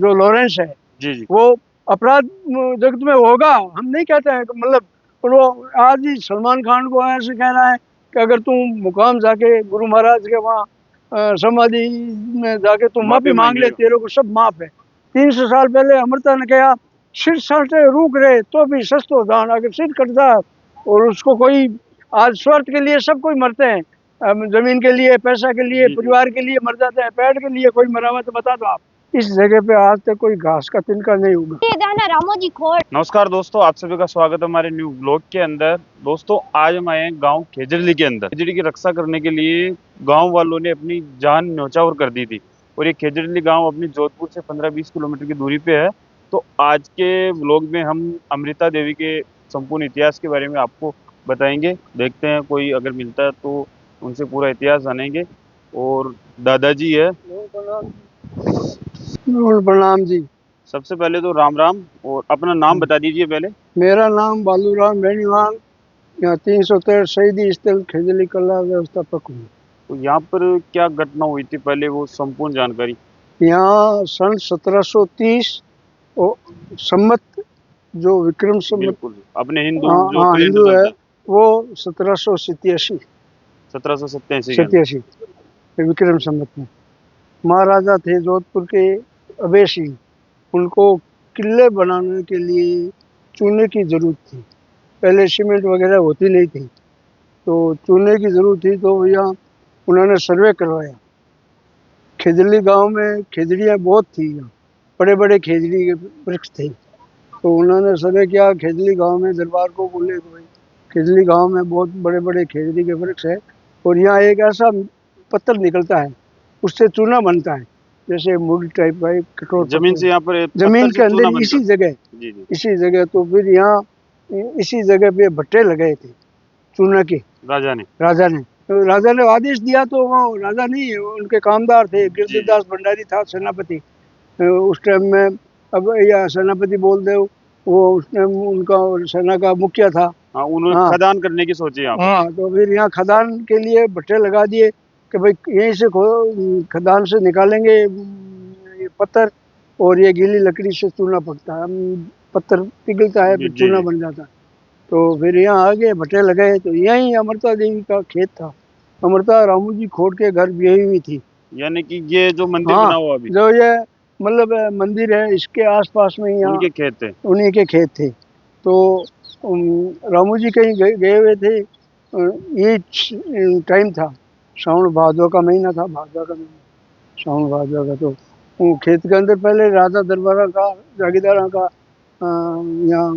जो लॉरेंस है जी जी। वो अपराध जगत में होगा, हम नहीं कहते हैं मतलब, पर वो आज ही सलमान खान को ऐसे कह रहा है कि अगर तुम मुकाम जाके गुरु महाराज के वहाँ समाधि में जाके तुम माफी मांग ले, तेरे को सब माफ है। 300 साल पहले अमृता ने कहा सिर सटे रुक रहे तो भी सस्तो दान, अगर सिर कटता और उसको कोई, आज स्वार्थ के लिए सब कोई मरते हैं, जमीन के लिए, पैसा के लिए, परिवार के लिए मर जाते हैं, पेट के लिए कोई मरा हुआ तो बता दो आप। इस जगह पे आज तक कोई घास का तिनका नहीं होगा। रामोजी खोड़। नमस्कार दोस्तों, आप सभी का स्वागत है हमारे न्यू ब्लॉग के अंदर। दोस्तों आज हम आए हैं गांव खेजड़ली के अंदर। खेजड़ी की रक्षा करने के लिए गांव वालों ने अपनी जान न्यौछावर कर दी थी और ये खेजड़ली गांव अपनी जोधपुर से 15-20 किलोमीटर की दूरी पे है। तो आज के ब्लॉग में हम अमृता देवी के संपूर्ण इतिहास के बारे में आपको बताएंगे। देखते हैं कोई अगर मिलता है तो उनसे पूरा इतिहास जानेंगे। और दादाजी है। प्रणाम जी। सबसे पहले तो राम राम, और अपना नाम बता दीजिए पहले। मेरा नाम बालूराम बेनीवाल, यहाँ 313 शहीदी स्थल खेजली कला व्यवस्थापक हूँ। तो यहाँ पर क्या घटना हुई थी पहले वो संपूर्ण जानकारी। यहाँ सन 1730 और संमत जो विक्रम संमत, बिल्कुल अपने हिंदू जो हाँ कैलेंडर हिंदू है, चलता है, वो 1787 1787 विक्रम संमत में महाराजा थे जोधपुर के अभय सिंह। उनको किले बनाने के लिए चूने की जरूरत थी, पहले सीमेंट वगैरह होती नहीं थी, तो चूने की जरूरत थी। तो यहाँ उन्होंने सर्वे करवाया। खेजड़ी गांव में खेजड़ियाँ बहुत थी, यहाँ बड़े बड़े खेजड़ी के वृक्ष थे। तो उन्होंने सर्वे किया खेजड़ी गांव में, दरबार को बोले तो भाई खेजड़ी गांव में बहुत बड़े बड़े खेजड़ी के वृक्ष है और यहाँ एक ऐसा पत्थर निकलता है, उससे चूना बनता है, जैसे मूड टाइप का एक कठोर जमीन से, यहाँ पर जमीन के अंदर इसी जगह, इसी जगह। तो फिर यहाँ इसी जगह पे भट्टे लगाए थे चूना के राजा ने। तो राजा ने आदेश दिया, तो वो राजा नहीं, उनके कामदार थे। गिरधरदास भंडारी था सेनापति उस टाइम में, अब या सेनापति बोल दे, वो उस टाइम उनका सेना का मुखिया था। उन्होंने खदान करने की सोची। हाँ, तो फिर यहाँ खदान के लिए भट्टे लगा दिए कि भाई यहीं से खदान से निकालेंगे ये पत्थर, और ये गीली लकड़ी से चूना पकता है, पत्थर पिघलता है फिर चूना बन जाता है। तो फिर यहाँ आगे भट्टे लगाए। तो यहीं अमृता देवी का खेत था। अमृता रामूजी खोड़ के घर ब्याही हुई थी। यानी कि ये जो मंदिर बना हुआ अभी, जो ये मतलब मंदिर है, इसके आसपास में यहाँ उनके खेत थे, उन्हीं के खेत थे। तो रामूजी कहीं गए हुए थे, ये टाइम था, सावन भादों का महीना था, भादों का महीना, सावन भादों का। तो खेत के अंदर पहले राजा दरबार का, जागीरदार का, यहाँ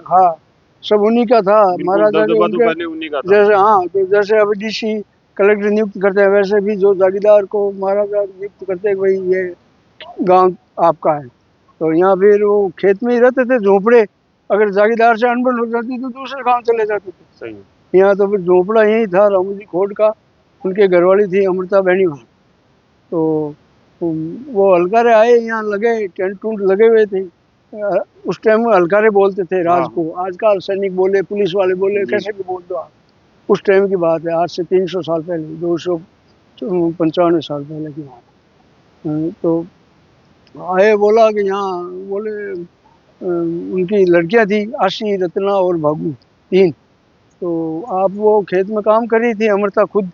हाँ सब उन्हीं का था। महाराजा के उनके जैसे, हाँ तो जैसे अब डीसी कलेक्टर नियुक्त करते हैं, वैसे भी जो जागीरदार को महाराजा नियुक्त करते हैं, भाई ये गांव आपका है। तो यहाँ फिर वो खेत में ही रहते थे, झोपड़े। अगर जागीरदार से अनबन हो जाती तो दूसरे गांव चले जाते थे। सही। यहाँ तो फिर झोपड़ा यही था रामूजी खोड़ का। उनके घरवाली थी अमृता बेनीवाल। तो वो हलकारे आए, यहाँ लगे, टेंट टूंट लगे हुए थे। उस टाइम में हलकारे बोलते थे राज को, आजकल सैनिक बोले, पुलिस वाले बोले, कैसे भी बोल दो आप। उस टाइम की बात है, आज से 300 साल पहले, 255 साल पहले की बात। तो आए, बोला कि यहाँ, बोले उनकी लड़कियां थी आशी, रत्ना और भागू, 3। तो आप वो खेत में काम कर रही थी अमृता खुद।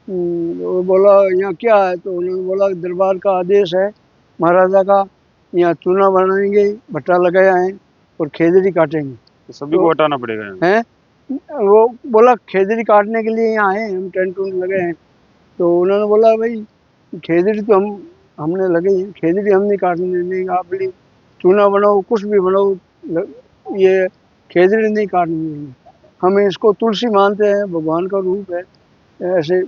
वो बोला यहाँ क्या है, तो उन्होंने बोला दरबार का आदेश है महाराजा का, यहाँ चूना बनाएंगे, भट्टा लगाया है और खेजड़ी काटेंगे, तो सभी को हटाना पड़ेगा है। वो बोला खेजड़ी काटने के लिए यहाँ आए, हम टेंट टूंट लगे हैं। तो उन्होंने बोला भाई खेजड़ी तो हमने लगे हैं, खेजड़ी हम नहीं काटने देंगे, आप चूना बनाओ, कुछ भी बनाओ, ये खेजड़ी नहीं काटने देंगे, हम इसको तुलसी मानते हैं, भगवान का रूप है ऐसे।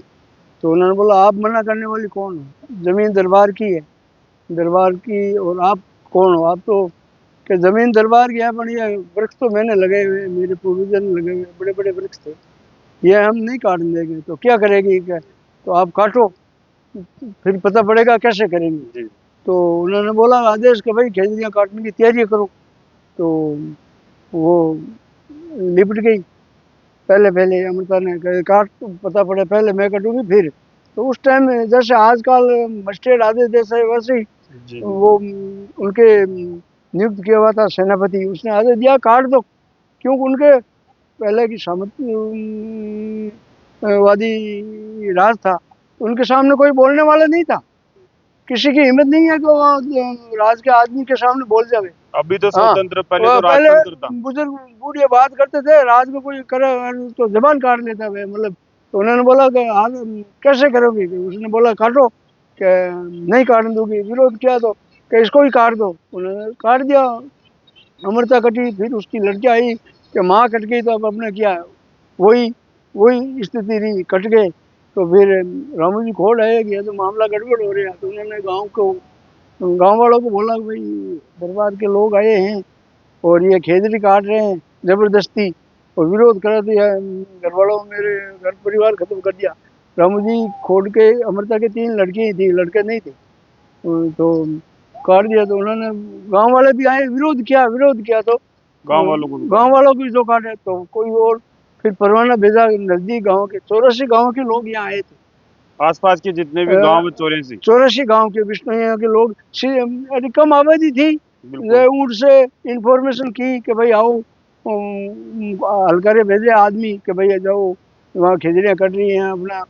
तो उन्होंने बोला आप मना करने वाली कौन हो, जमीन दरबार की है, दरबार की, और आप कौन हो, आप तो कि जमीन दरबार की है, पर ये वृक्ष तो मैंने लगे हुए, मेरे पूर्वजन लगे हुए बड़े बड़े वृक्ष थे, ये हम नहीं काटने देंगे। तो क्या करेगी, क्या तो आप काटो, फिर पता पड़ेगा कैसे करेंगे। तो उन्होंने बोला आदेश कि भाई खेजड़ियाँ काटने की तैयारी करो। तो वो निपट गई। पहले अमृता ने काट, तो पता पड़े पहले मैं कटूंगी फिर। तो उस टाइम जैसे आजकल मस्टर्ड आदेश जैसे, वैसे ही जी वो उनके नियुक्त किया हुआ था सेनापति, उसने आदेश दिया काट दो, क्योंकि उनके पहले की वादी राज था, उनके सामने कोई बोलने वाला नहीं था, किसी की हिम्मत नहीं है कि वो राज के आदमी के सामने बोल जावे। अभी तो हाँ, स्वतंत्र, पहले वो तो पहले राजतंत्र था। बुजुर्ग बूढ़े बात करते थे, राज में कोई करे तो जबान काट लेता है मतलब। तो उन्होंने बोला कि आप कैसे करोगे, कि उसने बोला काटो, कि नहीं काटने दूंगी, विरोध किया तो कि इसको ही काट दो, उन्होंने काट दिया। अमृता कटी, फिर उसकी लड़की आई कि माँ कट गई तो अब अपने क्या, वही वही स्थिति रही, कट गए। तो फिर रामू जी खोड़ आए कि ये तो मामला गड़बड़ हो रहा है, तो उन्होंने गांव वालों को बोला कि भाई दरबार के लोग आए हैं और ये खेजड़ी काट रहे हैं जबरदस्ती, और विरोध कर दिया, घर वालों ने मेरे घर परिवार खत्म कर दिया। रामू जी खोड़ के अमृता के 3 लड़की ही थी, लड़के नहीं थे। तो काट दिया, तो उन्होंने गांव वाले भी आए, विरोध किया तो गांव वालों को भी गांव काटा। वालों की जो काटे, तो कोई और फिर परवाना भेजा, नजदीक गांव के 84 गांव के लोग यहाँ आए थे। आसपास के जितने भी गांव में 84। 84 गांव के विष्णु के लोग, अरे कम आबादी थी, बिल्कुल। उनसे इंफॉर्मेशन की कि भाई आओ, हलकारे भेजे आदमी कि भाई जाओ, वहाँ खिचड़ियाँ कट रही हैं, अपना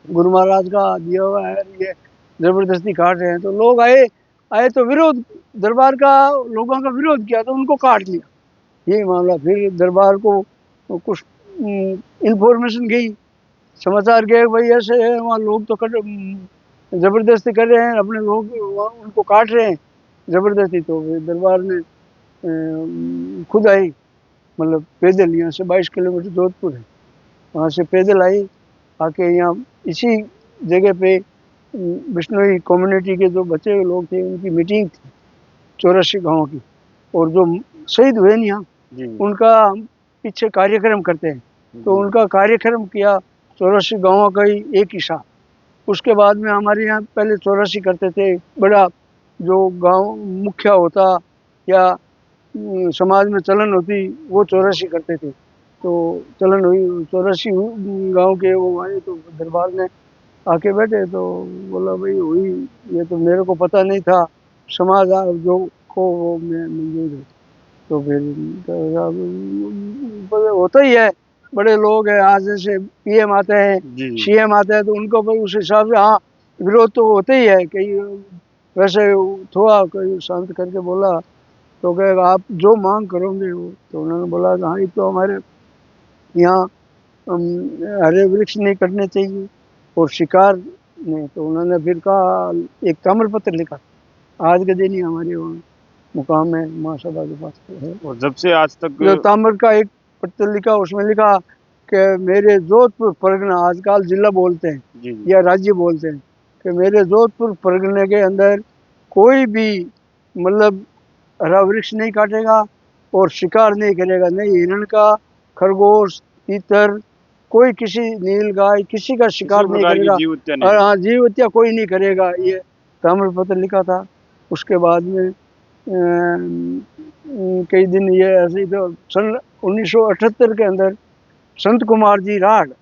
गुरु महाराज का दिया हुआ है, ये जबरदस्ती काट रहे हैं। तो लोग आए, तो विरोध, दरबार का लोगों का विरोध किया, तो उनको काट लिया, यही मामला। फिर दरबार को कुछ इंफॉर्मेशन गई, समाचार गए, भाई ऐसे है वहाँ लोग तो जबरदस्ती कर रहे हैं, अपने लोग उनको काट रहे हैं जबरदस्ती। तो फिर दरबार ने खुद आई, मतलब पैदल, यहाँ से 22 किलोमीटर जोधपुर है, वहाँ से पैदल आई, आके यहाँ इसी जगह पे बिश्नोई कम्युनिटी के जो बचे हुए लोग थे उनकी मीटिंग थी 84 गाँव की, और जो शहीद हुए नहीं यहाँ जी उनका हम पीछे कार्यक्रम करते हैं। तो जी। उनका कार्यक्रम किया 84 गाँवों का ही एक हिस्सा। उसके बाद में हमारे यहाँ पहले 84 करते थे, बड़ा जो गांव मुखिया होता या समाज में चलन होती, वो 84 करते थे। तो चलन हुई 84 गांव के, वो आए तो दरबार में आके बैठे, तो बोला भाई हुई, ये तो मेरे को पता नहीं था, समाज जो को वो मैं मंजूर है। तो फिर होता ही है, बड़े लोग हैं, आज जैसे पीएम आते हैं, जी सीएम आते हैं, तो उनको भाई उस हिसाब से हाँ विरोध तो होते ही है। कई वैसे थोड़ा कोई शांत करके बोला, तो कहेगा आप जो मांग करोगे वो। तो उन्होंने बोला हाँ, एक तो हमारे यहाँ हरे वृक्ष नहीं कटने चाहिए और शिकार नहीं। तो उन्होंने फिर कहा, एक ताम्र पत्र लिखा, आज के दिन ही हमारे वहाँ मुकाम है महासभा के पास है, और जब से आज तक। जो ताम्र का एक पत्र लिखा, उसमें लिखा कि मेरे जोधपुर परगना, आजकल जिला बोलते हैं जी या राज्य बोलते हैं, कि मेरे जोधपुर परगने के अंदर कोई भी मतलब हरा वृक्ष नहीं काटेगा और शिकार नहीं करेगा, नहीं हिरण का, खरगोश, तीतर, कोई किसी नील गाय किसी का किसी शिकार भी नहीं प्रकार की करेगा, जीव हत्या और नहीं। हाँ जीव हत्या कोई नहीं करेगा, ये ताम्र पत्र लिखा था। उसके बाद में कई दिन ये ऐसे ही, तो सन 1978 के अंदर संत कुमार जी राड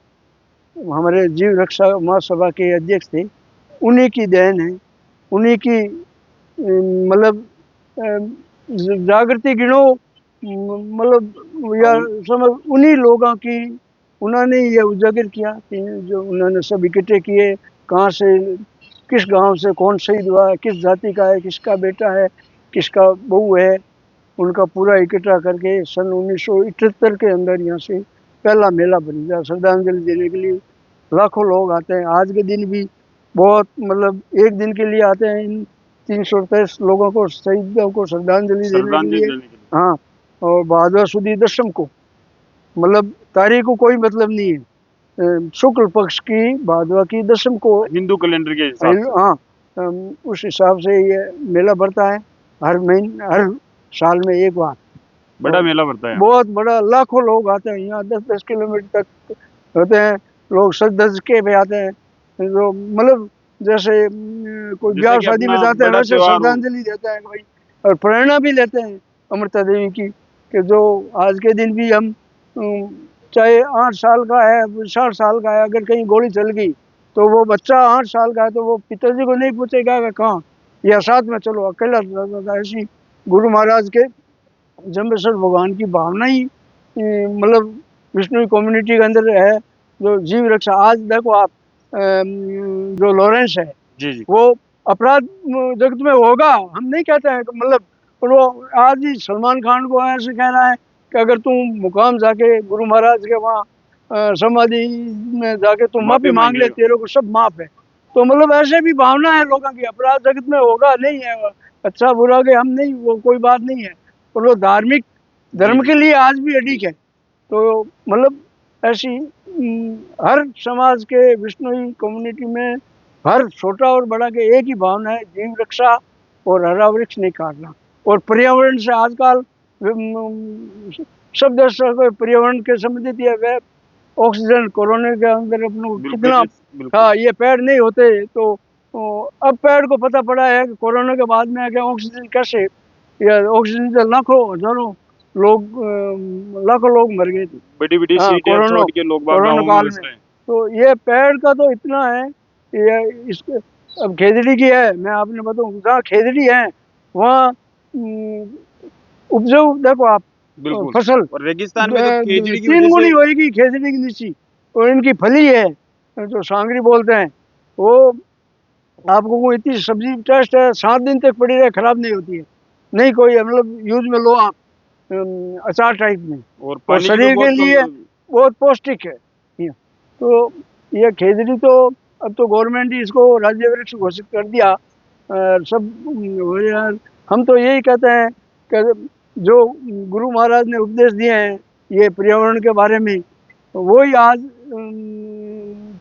हमारे जीव रक्षा महासभा के अध्यक्ष थे, उन्हीं की देन है, उन्हीं की मतलब जागृति गिनो, मतलब या समझ उन्हीं लोगों की, उन्होंने ये उजागर किया कि जो उन्होंने सब इकट्ठे किए, कहाँ से किस गांव से कौन शहीद हुआ है, किस जाति का है, किसका बेटा है, किसका बहू है, उनका पूरा इकट्ठा करके सन 1978 के अंदर यहाँ से पहला मेला बन गया श्रद्धांजलि देने के लिए। लाखों लोग आते हैं, आज के दिन भी बहुत, मतलब एक दिन के लिए आते हैं इन 323 लोगों को, शहीदों को श्रद्धांजलि देने के श्रद्धांजलि लिए। देने के लिए। हाँ, और भादवा सुदी दशम को, मतलब तारीख को कोई मतलब नहीं है, शुक्ल पक्ष की भादवा की दशम को, हिंदू कैलेंडर के हिसाब से। हाँ, उस हिसाब से ये मेला बढ़ता है, हर महीने हर साल में एक बार। बड़ा मेला भरता है। बहुत बड़ा, लाखों लोग आते हैं यहाँ, 10-10 किलोमीटर तक होते हैं लोग, सज धज के भी आते हैं, जो मतलब जैसे कोई जैसे ब्याह कि शादी में अपना जाते हैं बड़ा वैसे त्योहार हो। श्रद्धांजलि देते हैं भाई, और प्रेरणा भी लेते हैं अमृता देवी की, कि जो आज के दिन भी हम चाहे 8 साल का है, 60 साल का है, अगर कहीं गोली चल गई तो वो बच्चा 8 साल का है तो वो पिताजी को नहीं पूछेगा कि कहाँ, या साथ में चलो, अकेला रहता था। ऐसी गुरु महाराज के जम्बेश्वर भगवान की भावना ही मतलब विष्णु कम्युनिटी के अंदर है, जो जीव रक्षा। आज देखो आप, जो लॉरेंस है जी जी वो अपराध जगत में होगा, हम नहीं कहते हैं, मतलब वो आज ही सलमान खान को ऐसे कह रहा है कि अगर तुम मुकाम जाके गुरु महाराज के वहाँ समाधि में जाके तुम माफी मांग ले, तेरे को सब माफ है। तो मतलब ऐसे भी भावना है लोगों की, अपराध जगत में होगा नहीं है, अच्छा बुरा के हम नहीं, वो कोई बात नहीं है। और वो धार्मिक धर्म के लिए आज भी अडिग है। तो मतलब ऐसी हर समाज के विष्णुई कम्युनिटी में हर छोटा और बड़ा के एक ही भावना है, जीव रक्षा और हरा वृक्ष नहीं काटना। और पर्यावरण से आजकल सब देश पर्यावरण के संबंधित ये वे ऑक्सीजन कोरोना के अंदर अपने को कितना, हाँ ये पेड़ नहीं होते तो अब पेड़ को पता पड़ा है कि कोरोना के बाद में क्या ऑक्सीजन कैसे, या ऑक्सीजन से लाखों हजारों लोग, लाखों लोग मर गए थे, बड़ी बड़ी हाँ कोरोना काल में। तो ये पेड़ का तो इतना है, ये इसके अब खेजड़ी की है, मैं आपने बताऊँ जहाँ खेजड़ी है वहाँ उपजाऊ देखो आप, फसल और रेगिस्तान में तो खेजड़ी की 3 गुनी होगी खेजड़ी की नीची। और इनकी फली है जो सांगरी बोलते हैं, वो आपको कोई इतनी सब्जी टेस्ट है, 7 दिन तक पड़ी रहे खराब नहीं होती है, नहीं कोई मतलब यूज में लो आप अचार टाइप में, और शरीर के लिए बहुत पौष्टिक है। तो ये खेजड़ी तो अब तो गवर्नमेंट ही इसको राज्य वृक्ष घोषित कर दिया। सब यार हम तो यही कहते हैं कि जो गुरु महाराज ने उपदेश दिए हैं ये पर्यावरण के बारे में, वही आज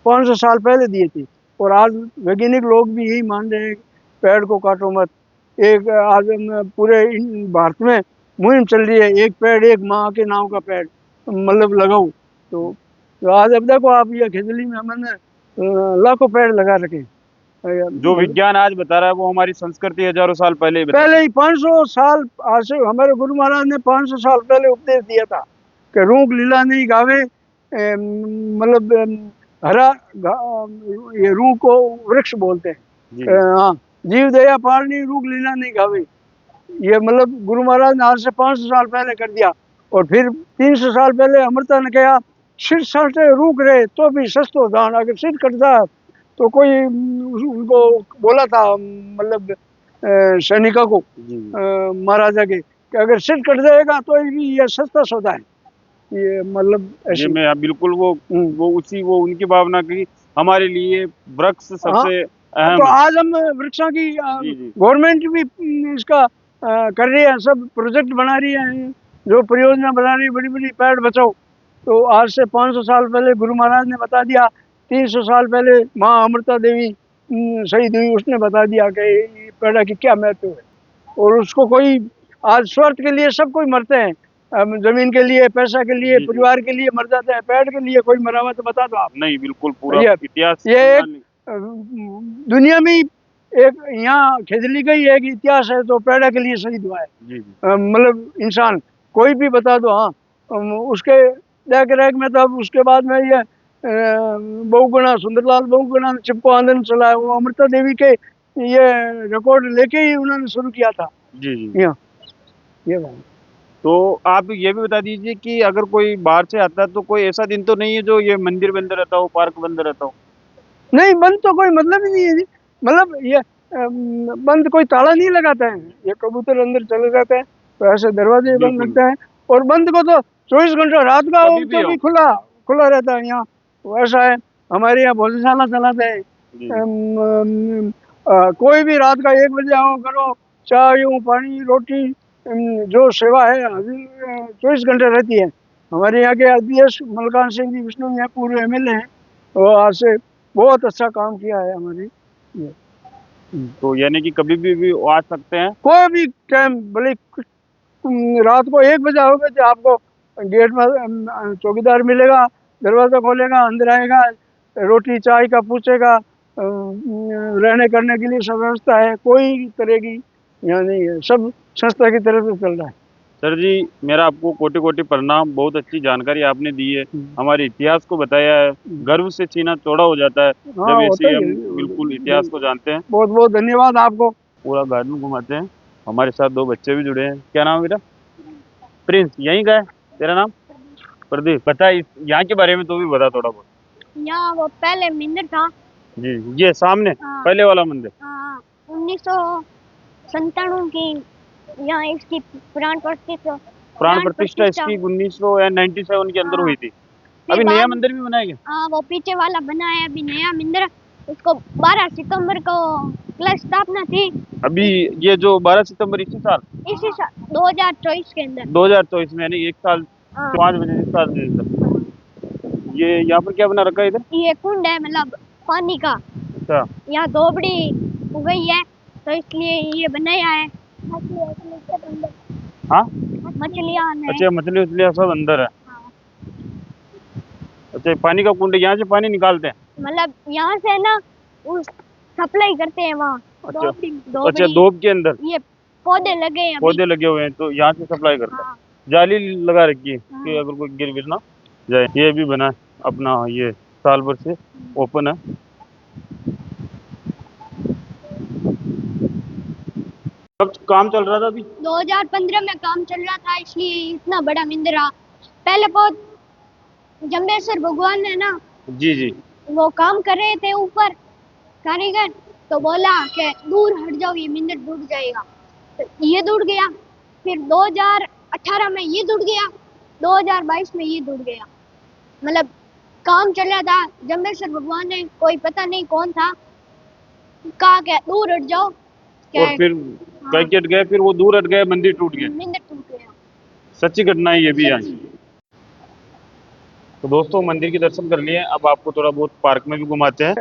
500 साल पहले दिए थे। और आज वैज्ञानिक लोग भी यही मान रहे हैं, पेड़ को काटो मत। एक आज पूरे भारत में मुहिम चल रही है, एक पेड़ एक माँ के नाम का पेड़ मतलब लगाओ। तो आज अब देखो आप, ये खेजड़ी में हमने लाखों पेड़ लगा रखे। जो विज्ञान आज बता रहा है वो हमारी संस्कृति हजारों साल पहले ही 500 साल आज से हमारे गुरु महाराज ने 500 साल पहले उपदेश दिया था कि रूख लीला नहीं गावे, मतलब हरा ये रूख को वृक्ष बोलते हैं, हाँ जीव दया पारनी रूख लीला नहीं गावे। ये मतलब गुरु महाराज ने आज से 500 साल पहले कर दिया। और फिर 300 साल पहले अमृता ने कहा सिर सटे रूख रहे तो भी सस्तो दान, अगर सिर कटता तो कोई उनको बोला था, मतलब सैनिका को महाराजा के, कि अगर सिर कट जाएगा तो भी ये सस्ता सौदा है। ये मतलब ऐसे में बिल्कुल वो उसी वो उनकी भावना की हमारे लिए वृक्ष सबसे अहम। तो आज हम वृक्षों की गवर्नमेंट भी इसका कर रही है, सब प्रोजेक्ट बना रही है, जो परियोजना बना रही है बड़ी बड़ी, पेड़ बचाओ। तो आज से 500 साल पहले गुरु महाराज ने बता दिया, 300 साल पहले माँ अमृता देवी शहीद हुई, उसने बता दिया कि पेड़ की क्या महत्व है। और उसको कोई आज स्वार्थ के लिए सब कोई मरते हैं, जमीन के लिए, पैसा के लिए, परिवार के लिए मर जाते हैं, पेड़ के लिए कोई मरा हुआ तो बता दो आप। नहीं बिल्कुल पूरा इतिहास ये एक दुनिया में एक यहाँ खेजली का ही एक इतिहास है, तो पेड़ के लिए शहीद हुआ है मतलब इंसान, कोई भी बता दो। हाँ उसके देख रेख में तब उसके बाद में ये बहुगुणा सुंदरलाल बहुगुणा चिपको आंदोलन चलाया, वो अमृता देवी के ये रिकॉर्ड लेके ही उन्होंने शुरू किया था। जी ये बात। तो आप ये भी बता दीजिए कि अगर कोई बाहर से आता है तो कोई ऐसा दिन तो नहीं है जो ये मंदिर बंद रहता हो, पार्क बंद रहता हो? नहीं, बंद तो कोई मतलब ही नहीं है, मतलब ये बंद कोई ताला नहीं लगाता है, ये कबूतर अंदर चले जाते हैं तो ऐसे दरवाजे बंद लगते हैं। और बंद को तो 24 घंटे रात का हो तो भी खुला रहता है यहाँ, वैसा है। हमारे यहाँ भोजनशाला चलाते हैं, कोई भी रात का 1 बजे आओ, करो चाय पानी रोटी, जो सेवा है 24 घंटे रहती है। हमारे यहाँ के अध्यक्ष मलकान सिंह जी विष्णु यहाँ पूर्व MLA हैं, और आज से बहुत अच्छा काम किया है हमारी। तो यानी कि कभी भी आ सकते हैं, कोई भी टाइम, भले रात को 1 बजे आओगे तो आपको गेट में चौकीदार मिलेगा, दरवाजा खोलेगा, अंदर आएगा, रोटी चाय का पूछेगा, रहने करने के लिए सब व्यवस्था है, कोई तरह की यहाँ नहीं है, सब संस्था की तरफ से चल रहा है। सर जी मेरा आपको कोटि कोटि प्रणाम, बहुत अच्छी जानकारी आपने दी है, हमारे इतिहास को बताया है, गर्व से सीना चौड़ा हो जाता है जब ऐसे हम बिल्कुल इतिहास को जानते हैं। बहुत बहुत धन्यवाद आपको। पूरा गार्डन घुमाते हैं। हमारे साथ दो बच्चे भी जुड़े हैं। क्या नाम है बेटा? प्रिंस। यहीं का है? तेरा नाम? प्रदीप। बता यहाँ के बारे में तो भी बता थोड़ा बहुत। यहाँ वो पहले मंदिर था। जी, ये सामने हाँ। पहले वाला मंदिर। हाँ, 1997 की यहाँ इसकी प्राण प्रतिष्ठा इसकी 1997 के अंदर हाँ। हुई थी। फिर अभी नया बाद मंदिर भी बनाया गया? हाँ, वो पीछे वाला बना है अभी नया मंदिर। उसको 12 सितंबर को कलश स्थापना थी। अभी ये जो 12 सितंबर इसी साल इसी साल 2024 के अंदर। 2024 में, यानी 1 साल हाँ। 5 बजे इस साल दिन तक। ये यहाँ पर क्या बना रखा है इधर? ये कुंड है, मतलब पानी का। अच्छा। यहाँ धोबड़ी हो गई है तो इसलिए ये बनाया है। हाँ, मछलियाँ हैं। अच्छा, मछली उछलियाँ सब अंदर है। हाँ। अच्छा, पानी का कुंड है, यहाँ से पानी निकालते हैं? मतलब यहाँ से ना उस सप्लाई करते हैं वहाँ। अच्छा। धोबड़ी अच्छा, धोप के अंदर ये पौधे लगे हैं अभी। पौधे लगे हुए हैं तो यहाँ से सप्लाई करता है। हाँ। जाली लगा रखी है हाँ। कि अगर कोई गिर विर ना जाए। ये भी बना है अपना, ये साल भर से ओपन है। कब काम चल रहा था अभी? 2015 में काम चल रहा था, इसलिए इतना बड़ा मंदिर रहा। पहले बहुत जम्बेश्वर भगवान है ना, जी जी। वो काम कर रहे थे ऊपर कारीगर, तो बोला कि दूर हट जाओ ये मंदिर टूट जाएगा। तो ये टूट गया। फिर 2018 में ये टूट गया। 2022 में ये टूट गया। मतलब काम चल रहा था, जम्बेश्वर भगवान ने कोई पता नहीं कौन था कहा कि दूर हट जाओ। और फिर हाँ। पैकेट गए, फिर वो दूर हट गए, मंदिर टूट गया। मंदिर टूट गया। सच्ची घटना है ये भी यहाँ की। तो दोस्तों, मंदिर के दर्शन कर लिए, अब आपको थोड़ा बहुत पार्क में भी घुमाते हैं।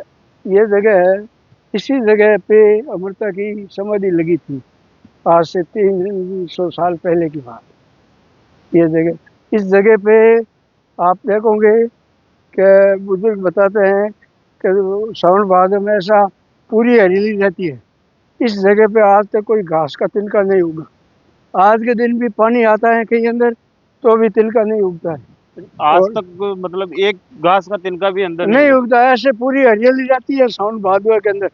ये जगह है, इसी जगह पे अमृता की समाधि लगी थी, आज से 300 साल पहले की बात। ये जगह, इस जगह पे आप देखोगे कि बुजुर्ग बताते हैं कि सावन भादो में ऐसा पूरी हरियाली रहती है। इस जगह पे आज तक कोई घास का तिनका नहीं उगा। आज के दिन भी पानी आता है कहीं अंदर तो भी तिनका नहीं उगता है। आज और तक मतलब एक घास का तिनका भी अंदर नहीं नहीं हुआ। उगता है, ऐसे पूरी हरियाली रहती है सावन भादो के अंदर।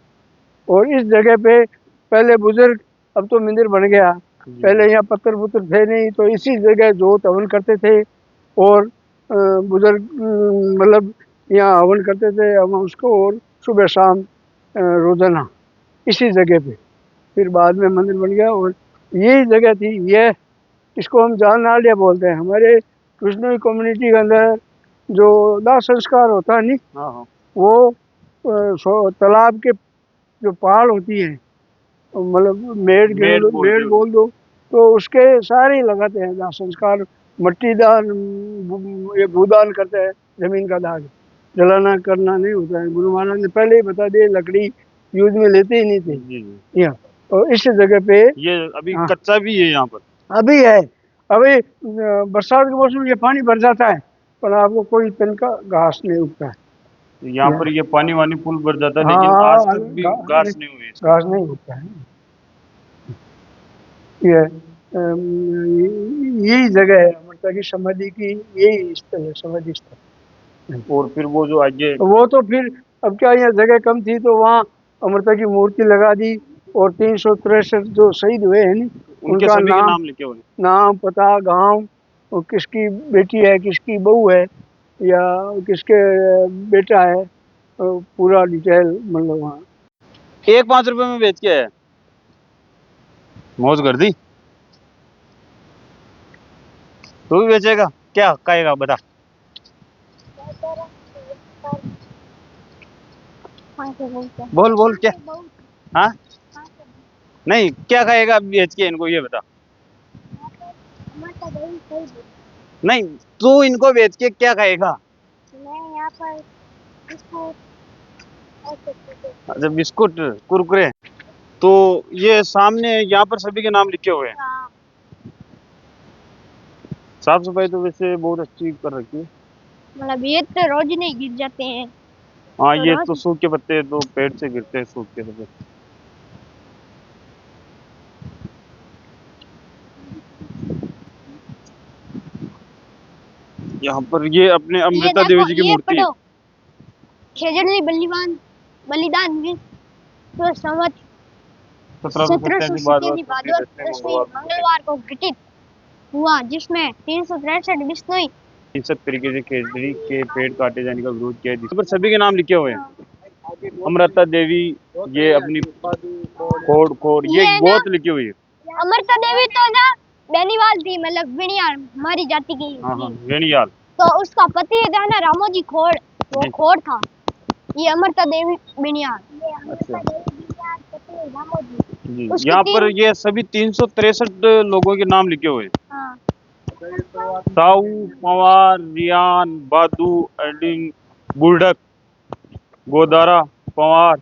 और इस जगह पे पहले बुजुर्ग, अब तो मंदिर बन गया, पहले यहाँ पत्थर पुत्तर थे नहीं, तो इसी जगह जोत हवन करते थे। और बुजुर्ग मतलब यहाँ हवन करते थे हम उसको, और सुबह शाम रोजाना इसी जगह पे। फिर बाद में मंदिर बन गया और यही जगह थी। ये इसको हम जान नालिया बोलते हैं। हमारे कृष्णोई कम्युनिटी के अंदर जो दाह संस्कार होता है नहीं, हाँ हाँ। वो तालाब के जो पहाड़ होती है, मतलब मेड़ गिन लो, मेड़ बोल दो, तो उसके सारे ही लगाते हैं दाह संस्कार। मट्टी दान, ये भूदान करते हैं, जमीन का दान। जलाना करना नहीं होता है, गुरु महाराज ने पहले ही बता दिया, लकड़ी यूज में लेते ही नहीं थे जी जी। यहाँ। और इस जगह पे ये अभी हाँ कच्चा भी है यहाँ पर? अभी है। अभी बरसात के मौसम में ये पानी भर जाता है, पर आपको कोई तिनका घास नहीं उगता है यहाँ पर ये पानी वानी फुल भर जाता है, लेकिन आज हाँ, तक भी घास नहीं हुई इसकी। घास नहीं उगता है। ये यही जगह है अमृता की समाधि की, यही स्थल है, समाधि स्थल। और फिर वो जो आगे वो तो फिर अब क्या, यहाँ जगह कम थी तो वहाँ अमृता की मूर्ति लगा दी। और 363 जो शहीद हुए हैं नी, उनके उनका सभी के नाम, नाम लिखे हुए हैं। नाम पता, गांव, और किसकी बेटी है, किसकी बहू है, या किसके बेटा है, पूरा डिटेल मतलब वहाँ। 1 5 रुपए में बेच के है। मौज कर दी। तू भी बेचेगा? क्या खाएगा बता। बोल बोल क्या? हाँ, नहीं, क्या खाएगा बेच के इनको, ये बता। नहीं, तू इनको बेच के क्या खाएगा? मैं यहाँ पर इसको अच्छा, बिस्कुट कुरकुरे। तो ये सामने यहाँ पर सभी के नाम लिखे हुए हैं। साफ सफाई तो वैसे बहुत अच्छी कर रखी है। मतलब ये तो रोज नहीं गिर जाते हैं। हाँ, तो ये रोज तो सूख के पत्ते तो पेड़ से गिरते हैं, सूख के सब। यहाँ पर ये अपने ये अमृता देखो, देवी जी की ये मूर्ति है। पढ़ो, खेजड़ली बलिदान बलिदान दिवस तो संवत 1787 मंगलवार को घटित हुआ, जिसमें 363 बिश्नोई इस तरीके से खेजड़ी के पेड़ काटे जाने का विरोध किया। जिस पर सभी के नाम लिखे हुए हैं। अमृता देवी, ये अपनी खोड़ खोड़, ये ये गोत लिखी हुई है। अमृता देवी तो ना बेनीवाल थी, मतलब विनियार हमारी जाति की हाँ हाँ, थी। वेणियाल। तो उसका पति था ना रामोजी खोड़, वो खोड़ था। ये अमृता देवी बिनियाल। अच्छा जी, उसकी यहाँ पर तीन- ये सभी 363 लोगों के नाम लिखे हुए हैं। हाँ, साऊ, पवार, रियान, बादू, एडिंग, बुलडक, गोदारा, पवार,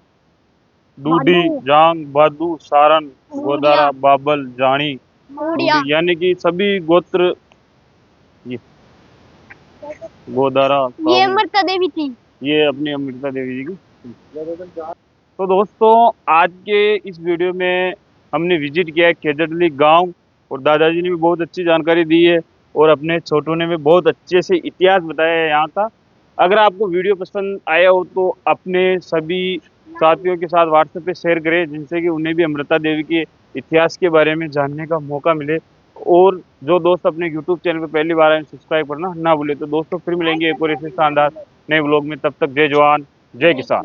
डूडी, बादू, जांग, बादू, सारन, गोदारा, बाबल, जानी, बूढ़िया, डूडी, यानी कि सभी गोत्र। ये गोदारा, ये साऊ, अमृता देवी थी। ये अपनी अमृता देवी जी की। तो दोस्तों, आज के इस वीडियो में हमने विजिट किया है खेजड़ली गांव, और दादाजी ने भी बहुत अच्छी जानकारी दी है, और अपने छोटू ने भी बहुत अच्छे से इतिहास बताया है यहाँ का। अगर आपको वीडियो पसंद आया हो तो अपने सभी साथियों के साथ व्हाट्सएप पे शेयर करें, जिनसे कि उन्हें भी अमृता देवी के इतिहास के बारे में जानने का मौका मिले। और जो दोस्त अपने यूट्यूब चैनल पर पहली बार आए, सब्सक्राइब करना ना भूले। तो दोस्तों, फिर मिलेंगे एक और ऐसे शानदार नए ब्लॉग में। तब तक जय जवान, जय किसान।